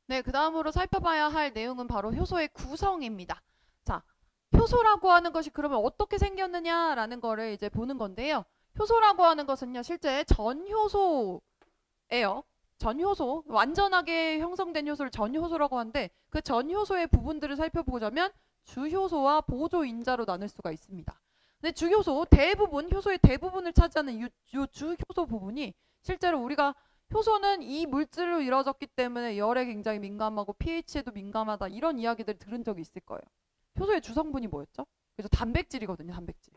네, 그 다음으로 살펴봐야 할 내용은 바로 효소의 구성입니다. 자, 효소라고 하는 것이 그러면 어떻게 생겼느냐라는 거를 이제 보는 건데요. 효소라고 하는 것은요, 실제 전효소예요. 전효소, 완전하게 형성된 효소를 전효소라고 하는데 그 전효소의 부분들을 살펴보자면 주효소와 보조인자로 나눌 수가 있습니다. 근데 주효소, 대부분, 효소의 대부분을 차지하는 이 주효소 부분이 실제로 우리가 효소는 이 물질로 이루어졌기 때문에 열에 굉장히 민감하고 pH에도 민감하다 이런 이야기들 들은 적이 있을 거예요. 효소의 주성분이 뭐였죠? 그래서 단백질이거든요, 단백질.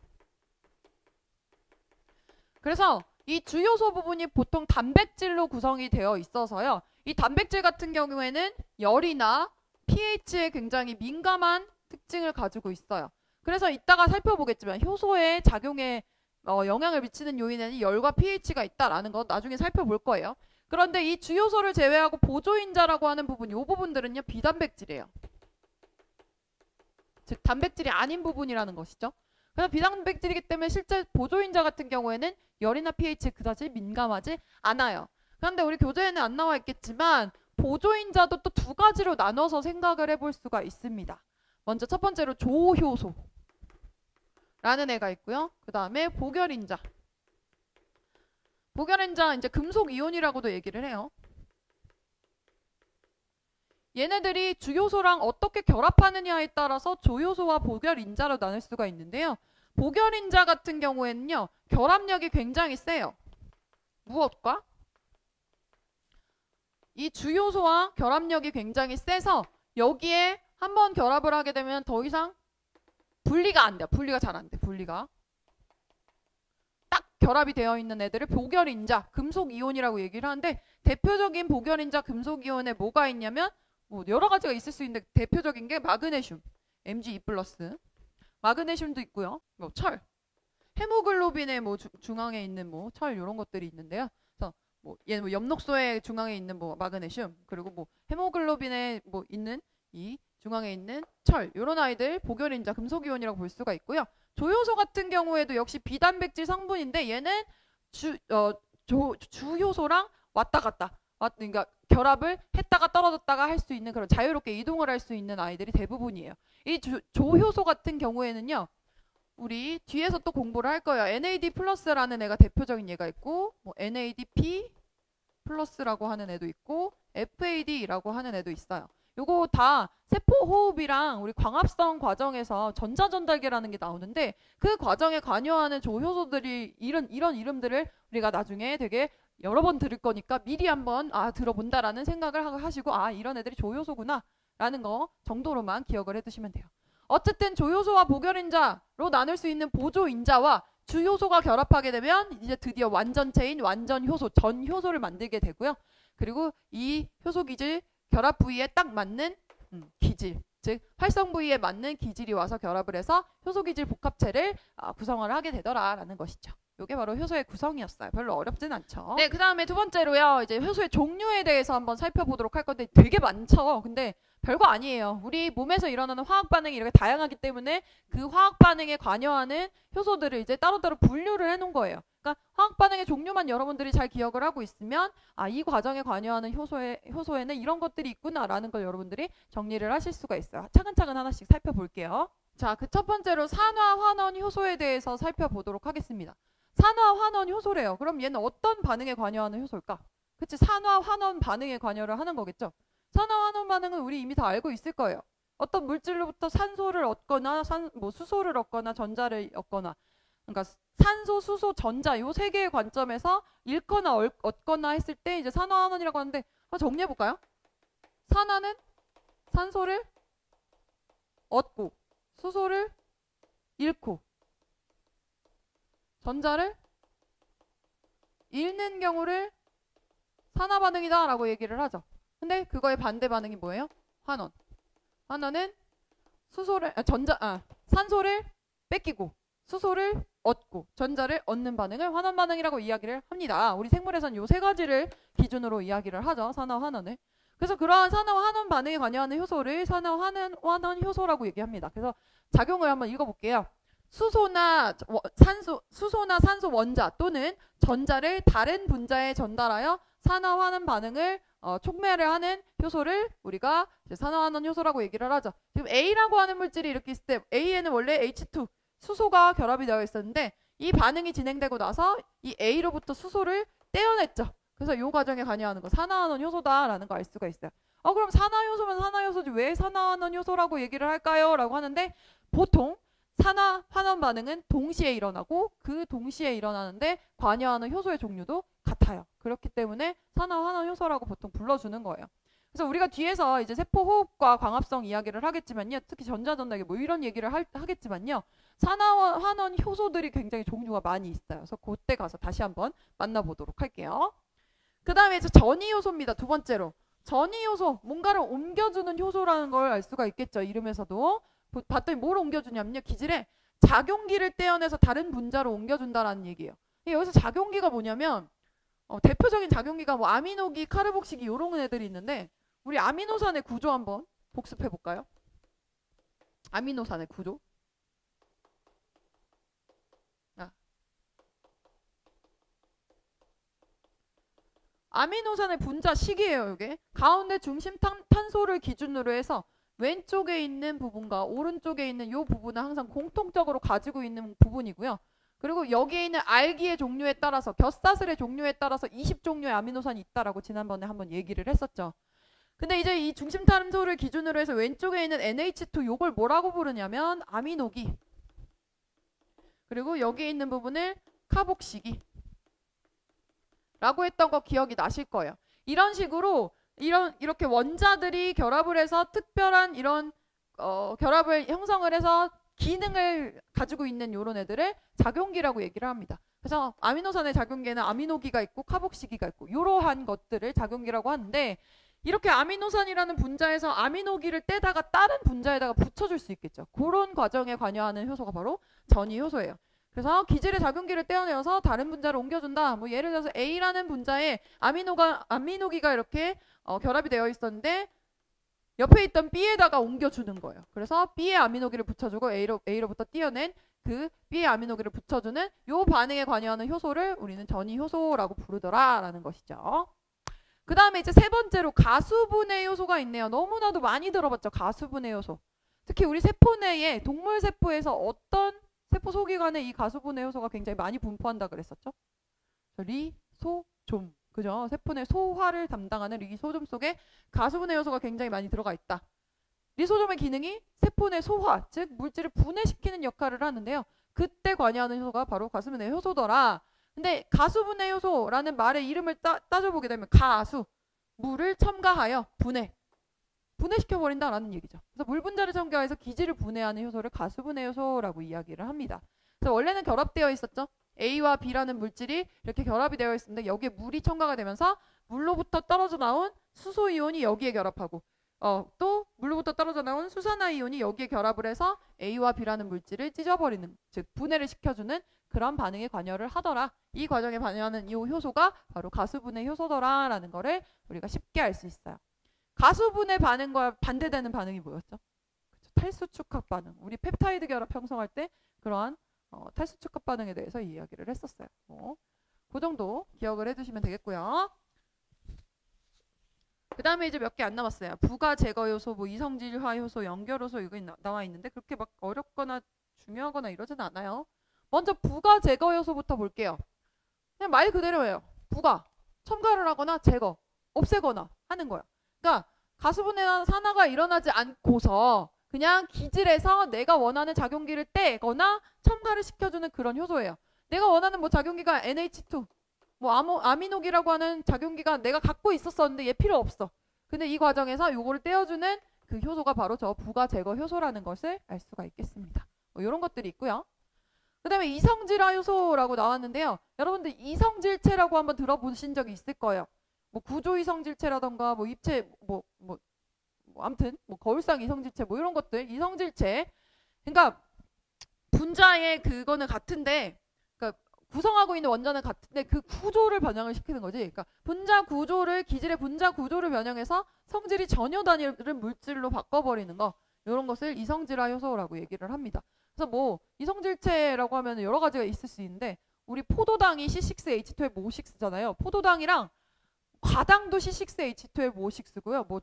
그래서 이 주요소 부분이 보통 단백질로 구성이 되어 있어서요. 이 단백질 같은 경우에는 열이나 pH에 굉장히 민감한 특징을 가지고 있어요. 그래서 이따가 살펴보겠지만 효소의 작용에 영향을 미치는 요인에는 열과 pH가 있다라는 거 나중에 살펴볼 거예요. 그런데 이 주요소를 제외하고 보조인자라고 하는 부분, 이 부분들은요 비단백질이에요. 즉 단백질이 아닌 부분이라는 것이죠. 그래서 비단백질이기 때문에 실제 보조인자 같은 경우에는 열이나 pH에 그다지 민감하지 않아요. 그런데 우리 교재에는 안 나와 있겠지만 보조인자도 또 두 가지로 나눠서 생각을 해볼 수가 있습니다. 먼저 첫 번째로 조효소라는 애가 있고요. 그 다음에 보결인자. 보결인자 이제 금속 이온이라고도 얘기를 해요. 얘네들이 주요소랑 어떻게 결합하느냐에 따라서 조요소와 보결인자로 나눌 수가 있는데요. 보결인자 같은 경우에는요. 결합력이 굉장히 세요. 무엇과? 이 주요소와 결합력이 굉장히 세서 여기에 한번 결합을 하게 되면 더 이상 분리가 안 돼요. 분리가 잘 안 돼. 분리가. 딱 결합이 되어 있는 애들을 보결인자, 금속이온이라고 얘기를 하는데 대표적인 보결인자 금속이온에 뭐가 있냐면 뭐 여러 가지가 있을 수 있는데 대표적인 게 마그네슘, Mg2+, 마그네슘도 있고요. 뭐 철, 헤모글로빈의 뭐 중앙에 있는 뭐 철 이런 것들이 있는데요. 그래서 뭐 얘는 뭐 엽록소의 중앙에 있는 뭐 마그네슘 그리고 뭐 헤모글로빈에 뭐 있는 이 중앙에 있는 철 이런 아이들 보결인자 금속이온이라고 볼 수가 있고요. 조효소 같은 경우에도 역시 비단백질 성분인데 얘는 주효소랑 왔다 갔다 그러니까 결합을 했다가 떨어졌다가 할 수 있는 그런 자유롭게 이동을 할 수 있는 아이들이 대부분이에요. 이 조효소 같은 경우에는요. 우리 뒤에서 또 공부를 할 거예요. NAD 플러스라는 애가 대표적인 얘가 있고 뭐 NADP 플러스라고 하는 애도 있고 FAD라고 하는 애도 있어요. 요거 다 세포호흡이랑 우리 광합성 과정에서 전자전달계라는 게 나오는데 그 과정에 관여하는 조효소들이 이런 이름들을 우리가 나중에 되게 여러 번 들을 거니까 미리 한번 들어본다라는 생각을 하시고 이런 애들이 조효소구나 라는 거 정도로만 기억을 해두시면 돼요. 어쨌든 조효소와 보결인자로 나눌 수 있는 보조인자와 주효소가 결합하게 되면 이제 드디어 완전체인 완전효소, 전효소를 만들게 되고요. 그리고 이 효소 기질 결합 부위에 딱 맞는 기질, 즉 활성 부위에 맞는 기질이 와서 결합을 해서 효소 기질 복합체를 구성을 하게 되더라라는 것이죠. 이게 바로 효소의 구성이었어요. 별로 어렵진 않죠. 네, 그 다음에 두 번째로요. 이제 효소의 종류에 대해서 한번 살펴보도록 할 건데 되게 많죠. 근데 별거 아니에요. 우리 몸에서 일어나는 화학 반응이 이렇게 다양하기 때문에 그 화학 반응에 관여하는 효소들을 이제 따로따로 분류를 해놓은 거예요. 그러니까 화학 반응의 종류만 여러분들이 잘 기억을 하고 있으면 이 과정에 관여하는 효소에는 이런 것들이 있구나라는 걸 여러분들이 정리를 하실 수가 있어요. 차근차근 하나씩 살펴볼게요. 자, 그 첫 번째로 산화 환원 효소에 대해서 살펴보도록 하겠습니다. 산화 환원 효소래요. 그럼 얘는 어떤 반응에 관여하는 효소일까? 그치, 산화 환원 반응에 관여를 하는 거겠죠. 산화 환원 반응은 우리 이미 다 알고 있을 거예요. 어떤 물질로부터 산소를 얻거나 수소를 얻거나 전자를 얻거나 그러니까 산소, 수소, 전자 요 세 개의 관점에서 잃거나 얻거나 했을 때 이제 산화 환원이라고 하는데 정리해 볼까요? 산화는 산소를 얻고 수소를 잃고 전자를 잃는 경우를 산화 반응이다 라고 얘기를 하죠. 근데 그거의 반대 반응이 뭐예요? 환원. 환원은 산소를 뺏기고 수소를 얻고 전자를 얻는 반응을 환원 반응이라고 이야기를 합니다. 우리 생물에서는 요 세 가지를 기준으로 이야기를 하죠. 산화 환원을. 그래서 그러한 산화 환원 반응에 관여하는 효소를 산화 환원 효소라고 얘기합니다. 그래서 작용을 한번 읽어볼게요. 수소나 산소 원자 또는 전자를 다른 분자에 전달하여 산화환원 반응을 촉매를 하는 효소를 우리가 이제 산화환원 효소라고 얘기를 하죠. 지금 A라고 하는 물질이 이렇게 있을 때 A에는 원래 H2 수소가 결합이 되어 있었는데 이 반응이 진행되고 나서 이 A로부터 수소를 떼어냈죠. 그래서 이 과정에 관여하는 거 산화환원 효소다라는 거 알 수가 있어요. 그럼 산화효소면 산화효소지 왜 산화환원 효소라고 얘기를 할까요? 라고 하는데 보통 산화환원 반응은 동시에 일어나고 그 동시에 일어나는데 관여하는 효소의 종류도 같아요. 그렇기 때문에 산화환원 효소라고 보통 불러주는 거예요. 그래서 우리가 뒤에서 이제 세포호흡과 광합성 이야기를 하겠지만요. 특히 전자전달계 뭐 이런 얘기를 하겠지만요. 산화환원 효소들이 굉장히 종류가 많이 있어요. 그래서 그때 가서 다시 한번 만나보도록 할게요. 그 다음에 이제 전이효소입니다. 두 번째로. 전이효소, 뭔가를 옮겨주는 효소라는 걸 알 수가 있겠죠. 이름에서도. 봤더니 뭘 옮겨주냐면요. 기질에 작용기를 떼어내서 다른 분자로 옮겨준다라는 얘기예요. 여기서 작용기가 뭐냐면 대표적인 작용기가 뭐 아미노기, 카르복시기 이런 애들이 있는데 우리 아미노산의 구조 한번 복습해 볼까요? 아미노산의 구조. 아미노산의 분자식이에요. 이게 가운데 중심 탄소를 기준으로 해서 왼쪽에 있는 부분과 오른쪽에 있는 이 부분은 항상 공통적으로 가지고 있는 부분이고요. 그리고 여기에 있는 알기의 종류에 따라서 곁사슬의 종류에 따라서 20종류의 아미노산이 있다라고 지난번에 한번 얘기를 했었죠. 근데 이제 이 중심 탄소를 기준으로 해서 왼쪽에 있는 NH2 요걸 뭐라고 부르냐면 아미노기. 그리고 여기에 있는 부분을 카복시기 라고 했던 거 기억이 나실 거예요. 이런 식으로 이렇게 원자들이 결합을 해서 특별한 이런 결합을 형성을 해서 기능을 가지고 있는 이런 애들을 작용기라고 얘기를 합니다. 그래서 아미노산의 작용기에는 아미노기가 있고 카복시기가 있고 이러한 것들을 작용기라고 하는데 이렇게 아미노산이라는 분자에서 아미노기를 떼다가 다른 분자에다가 붙여줄 수 있겠죠. 그런 과정에 관여하는 효소가 바로 전이효소예요. 그래서 기질의 작용기를 떼어내어서 다른 분자를 옮겨준다. 뭐 예를 들어서 A라는 분자에 아미노기가 이렇게 결합이 되어 있었는데 옆에 있던 B에다가 옮겨주는 거예요. 그래서 B에 아미노기를 붙여주고 A로부터 띄어낸 그 B에 아미노기를 붙여주는 요 반응에 관여하는 효소를 우리는 전이효소라고 부르더라라는 것이죠. 그 다음에 이제 세 번째로 가수분해 효소가 있네요. 너무나도 많이 들어봤죠. 가수분해 효소. 특히 우리 세포 내에 동물 세포에서 어떤 세포 소기관에 이 가수분해 효소가 굉장히 많이 분포한다 그랬었죠. 리소좀. 그죠? 세포 내 소화를 담당하는 리소좀 속에 가수분해 효소가 굉장히 많이 들어가 있다. 리소좀의 기능이 세포 내 소화, 즉 물질을 분해시키는 역할을 하는데요. 그때 관여하는 효소가 바로 가수분해 효소더라. 근데 가수분해 효소라는 말의 이름을 따져보게 되면 가수, 물을 첨가하여 분해시켜버린다라는 얘기죠. 그래서 물 분자를 첨가해서 기질을 분해하는 효소를 가수분해 효소라고 이야기를 합니다. 그래서 원래는 결합되어 있었죠. A와 B라는 물질이 이렇게 결합이 되어 있었는데 여기에 물이 첨가가 되면서 물로부터 떨어져 나온 수소이온이 여기에 결합하고 또 물로부터 떨어져 나온 수산화이온이 여기에 결합을 해서 A와 B라는 물질을 찢어버리는, 즉 분해를 시켜주는 그런 반응에 관여를 하더라. 이 과정에 관여하는 이 효소가 바로 가수분해 효소더라라는 거를 우리가 쉽게 알 수 있어요. 가수분해 반응과 반대되는 반응이 뭐였죠? 그렇죠. 탈수축합 반응. 우리 펩타이드 결합 형성할 때 그러한 탈수축합 반응에 대해서 이야기를 했었어요. 그 정도 기억을 해두시면 되겠고요. 그 다음에 이제 몇 개 안 남았어요. 부가 제거 요소, 뭐 이성질화 효소, 연결 효소 이거 나와 있는데 그렇게 막 어렵거나 중요하거나 이러진 않아요. 먼저 부가 제거 요소부터 볼게요. 그냥 말 그대로예요. 부가 첨가를 하거나 제거, 없애거나 하는 거예요. 그러니까 가수분해나 산화가 일어나지 않고서 그냥 기질에서 내가 원하는 작용기를 떼거나 첨가를 시켜주는 그런 효소예요. 내가 원하는 뭐 작용기가 NH2, 뭐 아미노기라고 하는 작용기가 내가 갖고 있었었는데 얘 필요 없어. 근데 이 과정에서 요거를 떼어주는 그 효소가 바로 저 부가 제거 효소라는 것을 알 수가 있겠습니다. 뭐 이런 것들이 있고요. 그 다음에 이성질화 효소라고 나왔는데요. 여러분들 이성질체라고 한번 들어보신 적이 있을 거예요. 뭐 구조 이성질체라던가 뭐 입체 아무튼 뭐 거울상 이성질체 뭐 이런 것들 이성질체. 그러니까 분자의 그거는 같은데, 그러니까 구성하고 있는 원자는 같은데 그 구조를 변형을 시키는 거지. 그러니까 기질의 분자 구조를 변형해서 성질이 전혀 다른 물질로 바꿔버리는 거. 이런 것을 이성질화 효소라고 얘기를 합니다. 그래서 뭐 이성질체라고 하면 여러 가지가 있을 수 있는데 우리 포도당이 C6H12O6잖아요. 포도당이랑 과당도 C6H12O6고요.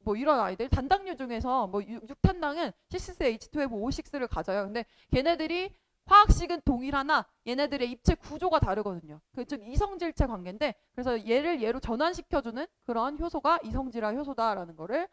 뭐 이런 아이들 단당류 중에서 뭐 6탄당은 C6H12O6를 가져요. 근데 걔네들이 화학식은 동일하나 얘네들의 입체 구조가 다르거든요. 즉 이성질체 관계인데 그래서 얘를 얘로 전환시켜주는 그런 효소가 이성질화 효소다라는 거를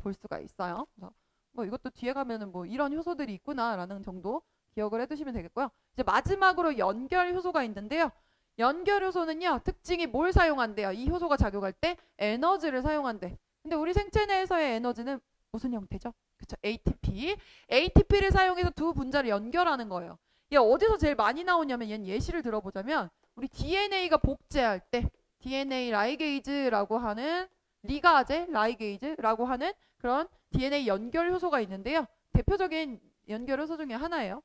볼 수가 있어요. 그래서 뭐 이것도 뒤에 가면은 뭐 이런 효소들이 있구나라는 정도 기억을 해두시면 되겠고요. 이제 마지막으로 연결 효소가 있는데요. 연결 효소는요 특징이 뭘 사용한대요? 이 효소가 작용할 때 에너지를 사용한대. 근데 우리 생체 내에서의 에너지는 무슨 형태죠? 그쵸? ATP. ATP를 사용해서 두 분자를 연결하는 거예요. 얘 어디서 제일 많이 나오냐면 얘는 예시를 들어보자면 우리 DNA가 복제할 때 DNA 라이게이즈라고 하는 리가제 라이게이즈라고 하는 그런 DNA 연결 효소가 있는데요. 대표적인 연결 효소 중에 하나예요.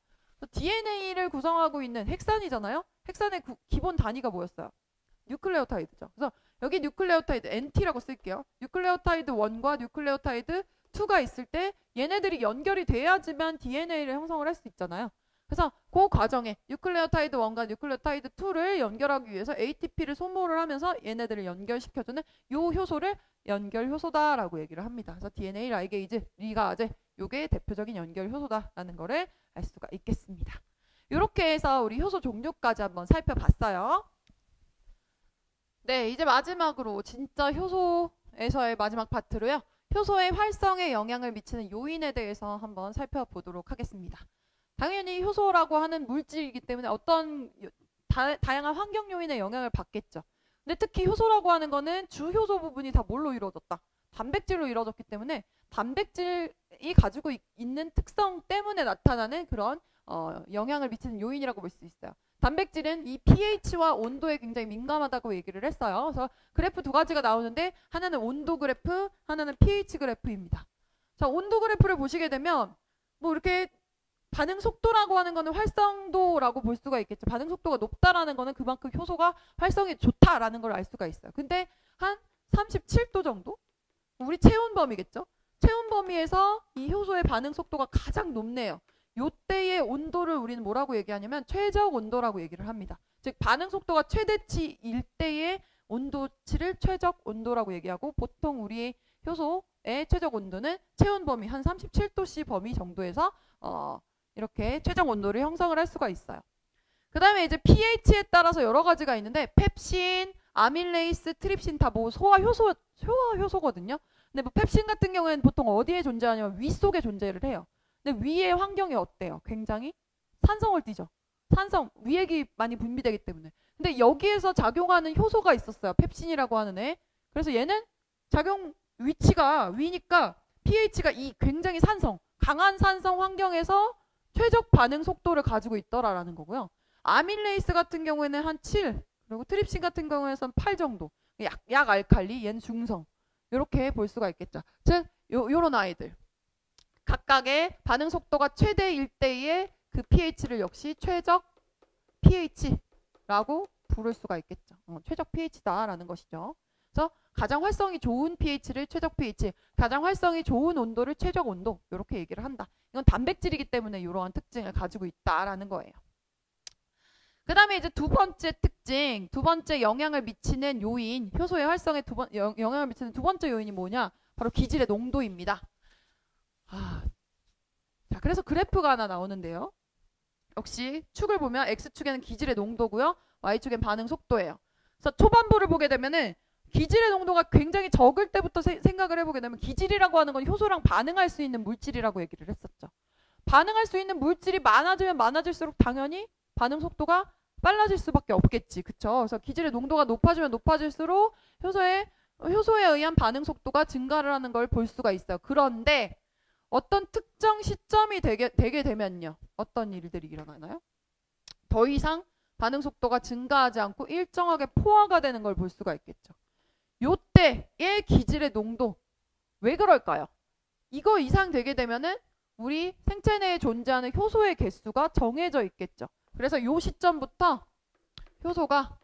DNA를 구성하고 있는 헥산이잖아요. 헥산의 기본 단위가 뭐였어요? 뉴클레오타이드죠. 그래서 여기 뉴클레오타이드 NT라고 쓸게요. 뉴클레오타이드 1과 뉴클레오타이드 2가 있을 때 얘네들이 연결이 돼야지만 DNA를 형성을 할 수 있잖아요. 그래서 그 과정에 뉴클레오타이드 1과 뉴클레오타이드 2를 연결하기 위해서 ATP를 소모를 하면서 얘네들을 연결시켜주는 요 효소를 연결 효소다라고 얘기를 합니다. 그래서 DNA 라이게이즈, 리가제 요게 대표적인 연결 효소다라는 거를 알 수가 있겠습니다. 이렇게 해서 우리 효소 종류까지 한번 살펴봤어요. 네, 이제 마지막으로 진짜 효소에서의 마지막 파트로요. 효소의 활성에 영향을 미치는 요인에 대해서 한번 살펴보도록 하겠습니다. 당연히 효소라고 하는 물질이기 때문에 어떤 다양한 환경 요인의 영향을 받겠죠. 근데 특히 효소라고 하는 거는 주효소 부분이 다 뭘로 이루어졌다? 단백질로 이루어졌기 때문에 단백질이 가지고 있는 특성 때문에 나타나는 그런 영향을 미치는 요인이라고 볼 수 있어요. 단백질은 이 pH와 온도에 굉장히 민감하다고 얘기를 했어요. 그래서 그래프 두 가지가 나오는데 하나는 온도 그래프, 하나는 pH 그래프입니다. 자, 온도 그래프를 보시게 되면 뭐 이렇게 반응 속도라고 하는 거는 활성도라고 볼 수가 있겠죠. 반응 속도가 높다라는 거는 그만큼 효소가 활성이 좋다라는 걸 알 수가 있어요. 근데 한 37도 정도? 우리 체온 범위겠죠. 체온 범위에서 이 효소의 반응 속도가 가장 높네요. 요때의 온도를 우리는 뭐라고 얘기하냐면 최적 온도라고 얘기를 합니다. 즉 반응 속도가 최대치일 때의 온도치를 최적 온도라고 얘기하고 보통 우리 효소의 최적 온도는 체온 범위 한 37도C 범위 정도에서 이렇게 최적 온도를 형성을 할 수가 있어요. 그 다음에 이제 pH에 따라서 여러 가지가 있는데 펩신, 아밀레이스, 트립신 다 뭐 소화 효소거든요. 근데 뭐 펩신 같은 경우에는 보통 어디에 존재하냐면 위 속에 존재를 해요. 근데 위의 환경이 어때요? 굉장히 산성을 띠죠. 산성, 위액이 많이 분비되기 때문에. 근데 여기에서 작용하는 효소가 있었어요. 펩신이라고 하는 애. 그래서 얘는 작용 위치가 위니까 pH가 굉장히 강한 산성 환경에서 최적 반응 속도를 가지고 있더라라는 거고요. 아밀레이스 같은 경우에는 한 7, 그리고 트립신 같은 경우에는 8 정도. 약 알칼리, 얘는 중성. 이렇게 볼 수가 있겠죠. 즉, 요런 아이들. 각각의 반응 속도가 최대일 때의 그 pH를 역시 최적 pH라고 부를 수가 있겠죠. 최적 pH다라는 것이죠. 그래서 가장 활성이 좋은 pH를 최적 pH, 가장 활성이 좋은 온도를 최적 온도 이렇게 얘기를 한다. 이건 단백질이기 때문에 이러한 특징을 가지고 있다라는 거예요. 그 다음에 이제 두 번째 특징, 두 번째 영향을 미치는 요인, 효소의 활성에 영향을 미치는 두 번째 요인이 뭐냐? 바로 기질의 농도입니다. 자, 그래서 그래프가 하나 나오는데요. 역시 축을 보면 X축에는 기질의 농도고요. Y축엔 반응 속도예요. 그래서 초반부를 보게 되면은 기질의 농도가 굉장히 적을 때부터 생각을 해보게 되면 기질이라고 하는 건 효소랑 반응할 수 있는 물질이라고 얘기를 했었죠. 반응할 수 있는 물질이 많아지면 많아질수록 당연히 반응 속도가 빨라질 수밖에 없겠지. 그쵸? 그래서 기질의 농도가 높아지면 높아질수록 효소에 의한 반응 속도가 증가를 하는 걸 볼 수가 있어요. 그런데 어떤 특정 시점이 되게 되면요. 어떤 일들이 일어나나요? 더 이상 반응 속도가 증가하지 않고 일정하게 포화가 되는 걸 볼 수가 있겠죠. 요때의 기질의 농도 왜 그럴까요? 이거 이상 되게 되면은 우리 생체 내에 존재하는 효소의 개수가 정해져 있겠죠. 그래서 요 시점부터 효소가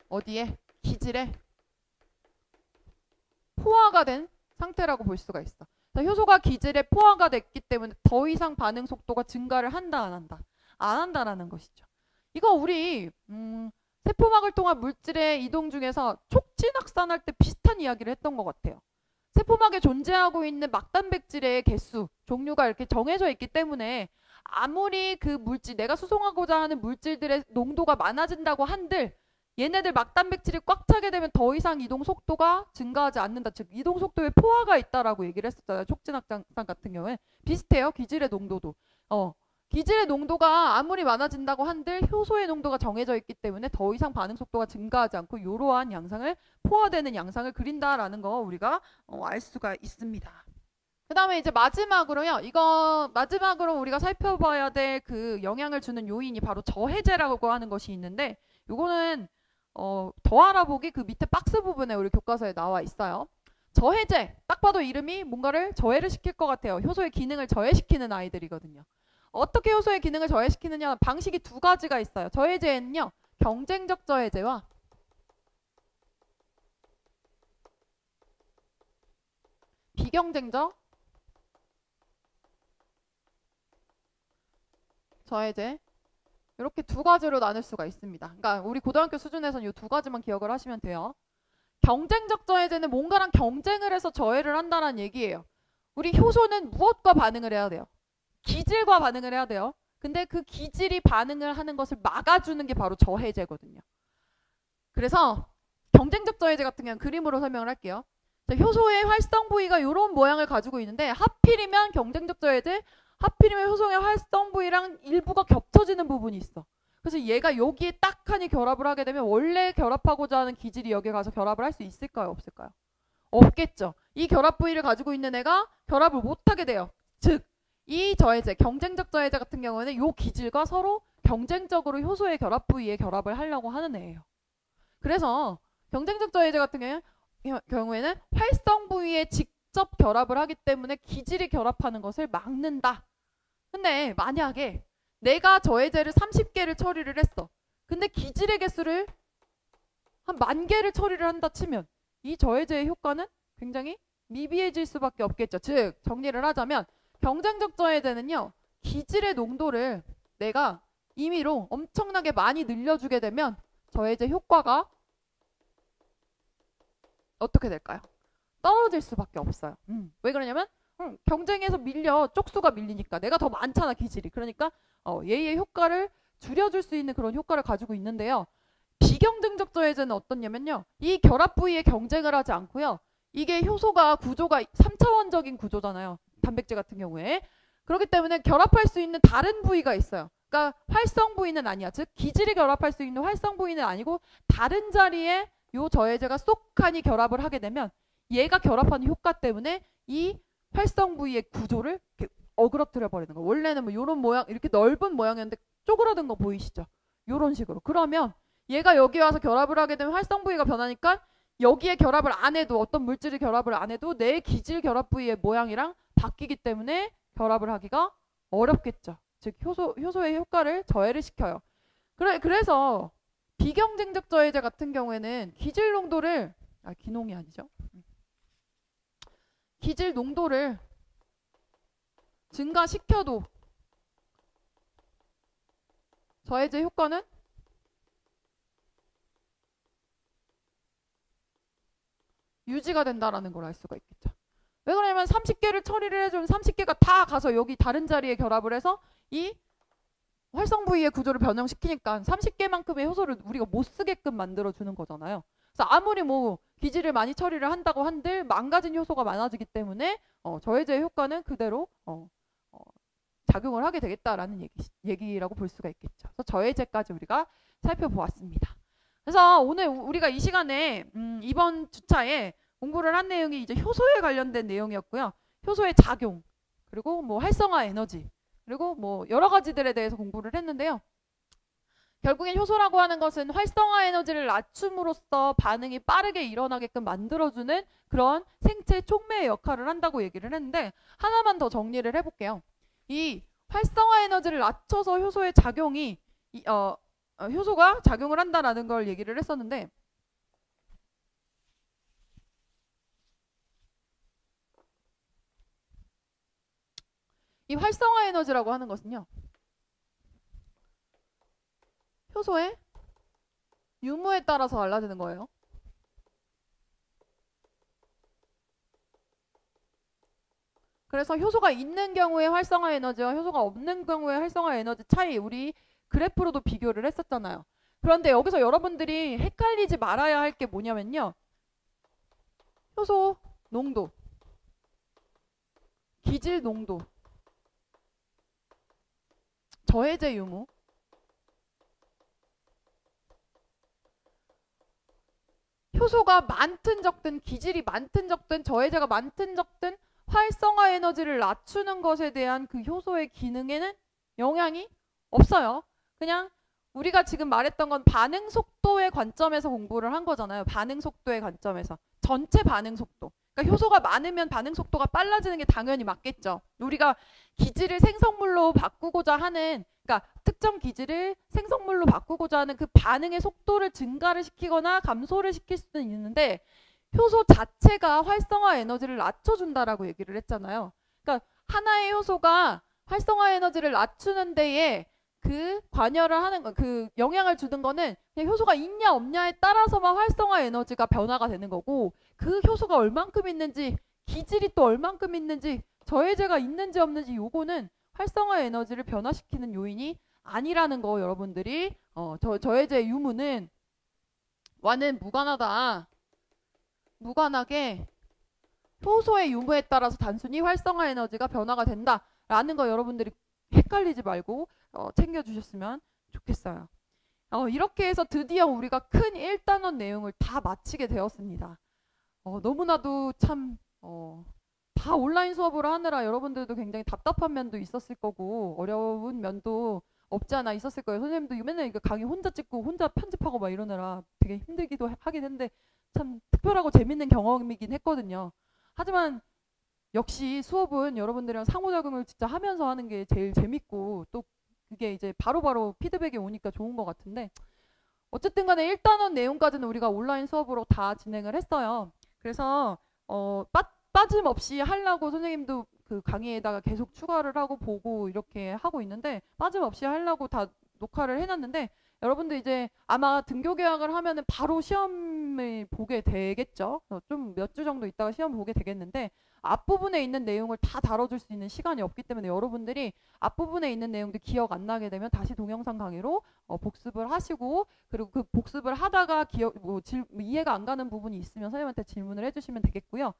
어디에? 기질에 포화가 된 상태라고 볼 수가 있어. 효소가 기질에 포화가 됐기 때문에 더 이상 반응 속도가 증가를 한다 안 한다? 안 한다라는 것이죠. 이거 우리 세포막을 통한 물질의 이동 중에서 촉진 확산할 때 비슷한 이야기를 했던 것 같아요. 세포막에 존재하고 있는 막단백질의 개수, 종류가 이렇게 정해져 있기 때문에 아무리 그 물질, 내가 수송하고자 하는 물질들의 농도가 많아진다고 한들 얘네들 막단백질이 꽉 차게 되면 더 이상 이동 속도가 증가하지 않는다. 즉 이동 속도에 포화가 있다라고 얘기를 했었잖아요. 촉진 확산 같은 경우에 비슷해요. 기질의 농도도. 기질의 농도가 아무리 많아진다고 한들 효소의 농도가 정해져 있기 때문에 더 이상 반응 속도가 증가하지 않고 이러한 양상을, 포화되는 양상을 그린다라는 거 우리가 알 수가 있습니다. 그 다음에 이제 마지막으로요. 마지막으로 우리가 살펴봐야 될 그 영향을 주는 요인이 바로 저해제라고 하는 것이 있는데, 요거는 더 알아보기 그 밑에 박스 부분에 우리 교과서에 나와 있어요. 저해제, 딱 봐도 이름이 뭔가를 저해를 시킬 것 같아요. 효소의 기능을 저해시키는 아이들이거든요. 어떻게 효소의 기능을 저해시키느냐, 방식이 두 가지가 있어요. 저해제에는요, 경쟁적 저해제와 비경쟁적 저해제, 이렇게 두 가지로 나눌 수가 있습니다. 그러니까 우리 고등학교 수준에서는 이 두 가지만 기억을 하시면 돼요. 경쟁적 저해제는 뭔가랑 경쟁을 해서 저해를 한다는 얘기예요. 우리 효소는 무엇과 반응을 해야 돼요? 기질과 반응을 해야 돼요. 근데 그 기질이 반응을 하는 것을 막아주는 게 바로 저해제거든요. 그래서 경쟁적 저해제 같은 경우는 그림으로 설명을 할게요. 자, 효소의 활성 부위가 이런 모양을 가지고 있는데 하필이면 경쟁적 저해제, 하필이면 효소의 활성 부위랑 일부가 겹쳐지는 부분이 있어. 그래서 얘가 여기에 딱하니 결합을 하게 되면 원래 결합하고자 하는 기질이 여기 가서 결합을 할 수 있을까요? 없을까요? 없겠죠. 이 결합 부위를 가지고 있는 애가 결합을 못하게 돼요. 즉, 이 저해제, 경쟁적 저해제 같은 경우에는 이 기질과 서로 경쟁적으로 효소의 결합 부위에 결합을 하려고 하는 애예요. 그래서 경쟁적 저해제 같은 경우에는 활성 부위에 직접 결합을 하기 때문에 기질이 결합하는 것을 막는다. 근데 만약에 내가 저해제를 30개를 처리를 했어. 근데 기질의 개수를 한 10,000개를 처리를 한다 치면 이 저해제의 효과는 굉장히 미비해질 수밖에 없겠죠. 즉 정리를 하자면 경쟁적 저해제는요, 기질의 농도를 내가 임의로 엄청나게 많이 늘려주게 되면 저해제 효과가 어떻게 될까요? 떨어질 수밖에 없어요. 왜 그러냐면 경쟁에서 쪽수가 밀리니까 내가 더 많잖아, 기질이. 그러니까 얘의 효과를 줄여줄 수 있는 그런 효과를 가지고 있는데요. 비경쟁적 저해제는 어떻냐면요, 이 결합 부위에 경쟁을 하지 않고요, 이게 효소가 구조가 3차원적인 구조잖아요. 단백질 같은 경우에. 그렇기 때문에 결합할 수 있는 다른 부위가 있어요. 그러니까 활성 부위는 아니야. 즉 기질이 결합할 수 있는 활성 부위는 아니고 다른 자리에 요 저해제가 쏙하니 결합을 하게 되면 얘가 결합하는 효과 때문에 이 활성 부위의 구조를 이렇게 어그러뜨려 버리는 거예요. 원래는 뭐 이런 모양, 이렇게 넓은 모양이었는데 쪼그라든 거 보이시죠? 이런 식으로. 그러면 얘가 여기 와서 결합을 하게 되면 활성 부위가 변하니까 여기에 결합을 안 해도, 어떤 물질을 결합을 안 해도 내 기질 결합 부위의 모양이랑 바뀌기 때문에 결합을 하기가 어렵겠죠. 즉 효소의 효과를 저해를 시켜요. 그래서 비경쟁적 저해제 같은 경우에는 기질 농도를, 기농이 아니죠. 기질 농도를 증가시켜도 저해제 효과는 유지가 된다라는 걸 알 수가 있겠죠. 왜 그러냐면 30개를 처리를 해주면 30개가 다 가서 여기 다른 자리에 결합을 해서 이 활성 부위의 구조를 변형시키니까 30개만큼의 효소를 우리가 못 쓰게끔 만들어주는 거잖아요. 그래서 아무리 뭐 기질을 많이 처리를 한다고 한들 망가진 효소가 많아지기 때문에 저해제의 효과는 그대로 작용을 하게 되겠다라는 얘기라고 볼 수가 있겠죠. 그래서 저해제까지 우리가 살펴보았습니다. 그래서 오늘 우리가 이 시간에 이번 주차에 공부를 한 내용이 이제 효소에 관련된 내용이었고요. 효소의 작용, 그리고 뭐 활성화 에너지, 그리고 뭐 여러 가지들에 대해서 공부를 했는데요. 결국엔 효소라고 하는 것은 활성화 에너지를 낮춤으로써 반응이 빠르게 일어나게끔 만들어주는 그런 생체 촉매의 역할을 한다고 얘기를 했는데, 하나만 더 정리를 해볼게요. 이 활성화 에너지를 낮춰서 효소의 작용이 효소가 작용을 한다라는 걸 얘기를 했었는데, 이 활성화 에너지라고 하는 것은요, 효소의 유무에 따라서 달라지는 거예요. 그래서 효소가 있는 경우의 활성화 에너지와 효소가 없는 경우의 활성화 에너지 차이 우리 그래프로도 비교를 했었잖아요. 그런데 여기서 여러분들이 헷갈리지 말아야 할 게 뭐냐면요. 효소 농도, 기질 농도, 저해제 유무, 효소가 많든 적든 기질이 많든 적든 저해제가 많든 적든 활성화 에너지를 낮추는 것에 대한 그 효소의 기능에는 영향이 없어요. 그냥 우리가 지금 말했던 건 반응 속도의 관점에서 공부를 한 거잖아요. 반응 속도의 관점에서. 전체 반응 속도. 그러니까 효소가 많으면 반응 속도가 빨라지는 게 당연히 맞겠죠. 우리가 기질을 생성물로 바꾸고자 하는, 그러니까 특정 기질을 생성물로 바꾸고자 하는 그 반응의 속도를 증가를 시키거나 감소를 시킬 수는 있는데 효소 자체가 활성화 에너지를 낮춰준다라고 얘기를 했잖아요. 그러니까 하나의 효소가 활성화 에너지를 낮추는 데에 그 관여를 하는 거, 그 영향을 주는 거는 그냥 효소가 있냐 없냐에 따라서만 활성화 에너지가 변화가 되는 거고 그 효소가 얼만큼 있는지 기질이 또 얼만큼 있는지 저해제가 있는지 없는지 요거는 활성화 에너지를 변화시키는 요인이 아니라는 거 여러분들이 저해제 유무는 와는 무관하다. 무관하게 효소의 유무에 따라서 단순히 활성화 에너지가 변화가 된다라는 거 여러분들이 헷갈리지 말고 챙겨주셨으면 좋겠어요. 이렇게 해서 드디어 우리가 큰 1단원 내용을 다 마치게 되었습니다. 너무나도 참 다 온라인 수업을 하느라 여러분들도 굉장히 답답한 면도 있었을 거고 어려운 면도 없지 않아 있었을 거예요. 선생님도 맨날 이거 강의 혼자 찍고 혼자 편집하고 막 이러느라 되게 힘들기도 하긴 했는데 참 특별하고 재밌는 경험이긴 했거든요. 하지만 역시 수업은 여러분들이랑 상호작용을 진짜 하면서 하는 게 제일 재밌고 또 그게 이제 바로바로 피드백이 오니까 좋은 것 같은데 어쨌든 간에 1단원 내용까지는 우리가 온라인 수업으로 다 진행을 했어요. 그래서 빠짐없이 하려고 선생님도 그 강의에다가 계속 추가를 하고 보고 이렇게 하고 있는데 빠짐없이 하려고 다 녹화를 해놨는데 여러분들 이제 아마 등교 계약을 하면은 바로 시험을 보게 되겠죠. 좀 몇 주 정도 있다가 시험 보게 되겠는데 앞부분에 있는 내용을 다 다뤄줄 수 있는 시간이 없기 때문에 여러분들이 앞부분에 있는 내용도 기억 안 나게 되면 다시 동영상 강의로 복습을 하시고 그리고 그 복습을 하다가 이해가 안 가는 부분이 있으면 선생님한테 질문을 해주시면 되겠고요.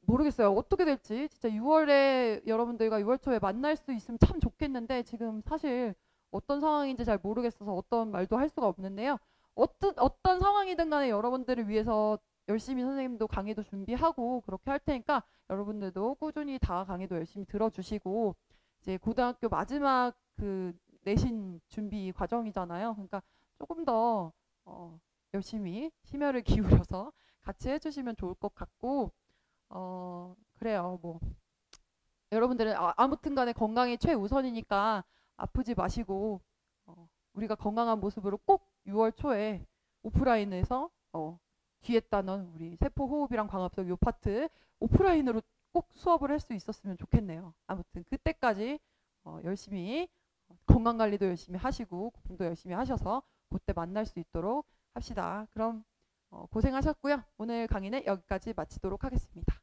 모르겠어요. 어떻게 될지. 진짜 6월에 여러분들과 6월 초에 만날 수 있으면 참 좋겠는데 지금 사실 어떤 상황인지 잘 모르겠어서 어떤 말도 할 수가 없는데요. 어떤 상황이든 간에 여러분들을 위해서 열심히 선생님도 강의도 준비하고 그렇게 할 테니까 여러분들도 꾸준히 다 강의도 열심히 들어주시고 이제 고등학교 마지막 그 내신 준비 과정이잖아요. 그러니까 조금 더 열심히 심혈을 기울여서 같이 해주시면 좋을 것 같고 그래요. 뭐 여러분들은 아무튼 간에 건강이 최우선이니까 아프지 마시고 우리가 건강한 모습으로 꼭 6월 초에 오프라인에서 뒤에 따는 우리 세포 호흡이랑 광합성 요 파트 오프라인으로 꼭 수업을 할 수 있었으면 좋겠네요. 아무튼 그때까지 열심히 건강 관리도 열심히 하시고 공부도 열심히 하셔서 그때 만날 수 있도록 합시다. 그럼 고생하셨고요. 오늘 강의는 여기까지 마치도록 하겠습니다.